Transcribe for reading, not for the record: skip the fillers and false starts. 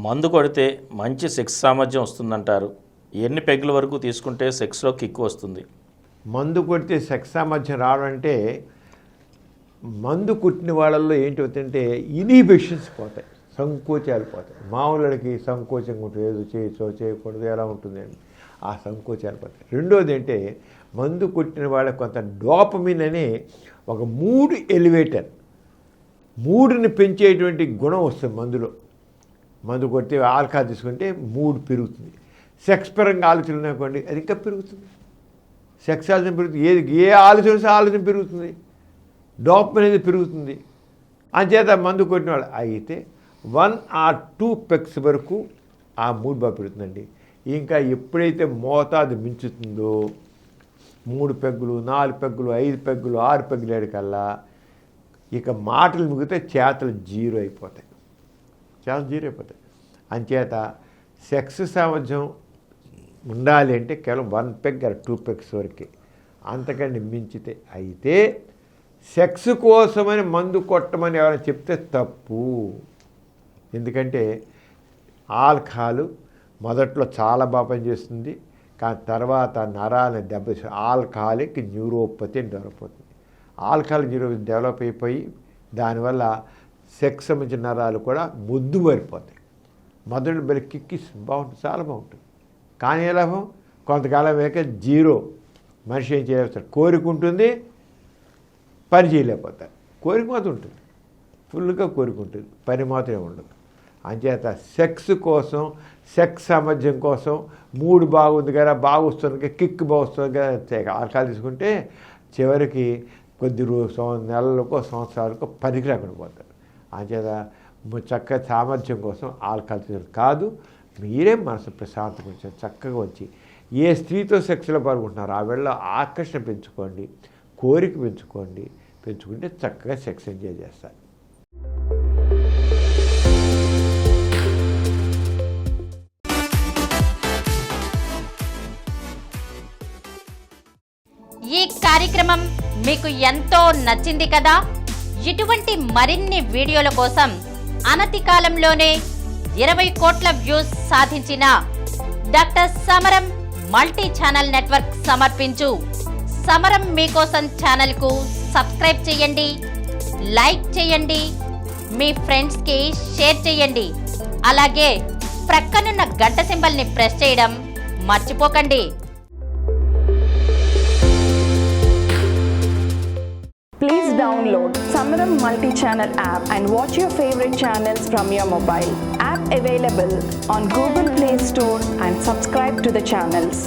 మందు కొడితే మంచి సెక్స్ సామర్థ్యం వస్తుందంటారు. ఎన్ని పెగ్గుల వరకు తీసుకుంటే సెక్స్లో కిక్ వస్తుంది? మందు కొడితే సెక్స్ సామర్థ్యం రావడం అంటే మందు కుట్టిన వాళ్ళల్లో ఏంటి అవుతుందంటే ఇనిబిషన్స్ పోతాయి, సంకోచాలు పోతాయి. మామూలుకి సంకోచంగా ఉంటుంది, ఏదో చేయొచ్చో చేయకూడదు ఎలా ఉంటుందండి, ఆ సంకోచాలు పోతాయి. రెండోది అంటే మందు కొట్టిన వాళ్ళకి కొంత డోపమిన్ అనే ఒక మూడ్ ఎలివేటర్, మూడుని పెంచేటువంటి గుణం వస్తుంది మందులో. మందు కొడితే ఆల్కహాల్ తీసుకుంటే మూడ్ పెరుగుతుంది. సెక్స్ పరంగా ఆలోచన అనుకోండి, అది ఇంకా పెరుగుతుంది. సెక్స్ ఆలోచన పెరుగుతుంది, ఏ ఆలోచన వస్తే ఆలోచన పెరుగుతుంది, డోపమిన్ అనేది పెరుగుతుంది. అంచేత మందు కొట్టిన వాళ్ళు అయితే 1 or 2 పెగ్స్ వరకు ఆ మూడ్ బాగా పెరుగుతుందండి. ఇంకా ఎప్పుడైతే మోతాదు మించుతుందో 3 పెగ్గులు 4 పెగ్గులు 5 పెగ్గులు 6 పెగ్గులు ఏడుకల్లా ఇక మాటలు మిగితే చేతలు జీరో అయిపోతాయి, చేతలు జీరో అయిపోతాయి. అంచేత సెక్స్ సామర్థ్యం ఉండాలి అంటే కేవలం 1 పెగ్ or 2 పెగ్స్ వరకే, అంతకంటే మించితే అయితే సెక్స్ కోసమని మందు కొట్టమని ఎవరైనా చెప్తే తప్పు. ఎందుకంటే ఆల్కహాల్ మొదట్లో చాలా బాగా పనిచేస్తుంది, కానీ తర్వాత నరాలని దెబ్బతీసి ఆల్కహాలిక్ న్యూరోపతి అని డెవలప్ అవుతుంది. ఆల్కహాలిక్ న్యూరోపతి డెవలప్ అయిపోయి దానివల్ల సెక్స్ సంబంధించిన నరాలు కూడా ముద్దు పడిపోతాయి. మొదటి బలి కిక్కిస్ బాగుంటుంది, చాలా బాగుంటుంది. కానీ ఏ లాభం, కొంతకాలం వేక జీరో. మనిషి ఏం చేయలేకపోతాడు, కోరిక ఉంటుంది పని చేయలేకపోతారు. కోరిక మాత్రం ఉంటుంది, ఫుల్గా కోరిక ఉంటుంది, పని మాత్రమే ఉండదు. అంచేత సెక్స్ కోసం, సెక్స్ సామర్థ్యం కోసం మూడు బాగుంది కదా, బాగా వస్తుంది, కిక్ బాగుస్తుంది కదా ఆల్కహాల్ తీసుకుంటే చివరికి కొద్ది నెలలకో సంవత్సరాలకో పనికి రాకుండా పోతారు. అంచేత చక్కగా సామర్థ్యం కోసం ఆల్కహాల్ తీసుకుంటారు కాదు. మీరే మనసు ప్రశాంతంగా ఉంచారు, చక్కగా వచ్చి ఏ స్త్రీతో సెక్స్లో పాల్గొంటున్నారో ఆ వేళ ఆకర్షణ పెంచుకోండి, కోరిక పెంచుకుంటే చక్కగా సెక్స్ ఎంజాయ్ చేస్తారు. ఈ కార్యక్రమం మీకు ఎంతో నచ్చింది కదా. ఇటువంటి మరిన్ని వీడియోల కోసం అనతి కాలంలోనే 20 కోట్ల వ్యూస్ సాధించిన డాక్టర్ సమరం మల్టీ ఛానల్ నెట్వర్క్ సమర్పించు సమరం మీకోసం ఛానల్కు సబ్స్క్రైబ్ చేయండి, లైక్ చేయండి, మీ ఫ్రెండ్స్కి షేర్ చేయండి. అలాగే ప్రక్కనున్న గంట సింబల్ని ప్రెస్ చేయడం మర్చిపోకండి. Please download Samaram Multi-Channel app and watch your favorite channels from your mobile. App available on Google Play Store and subscribe to the channels.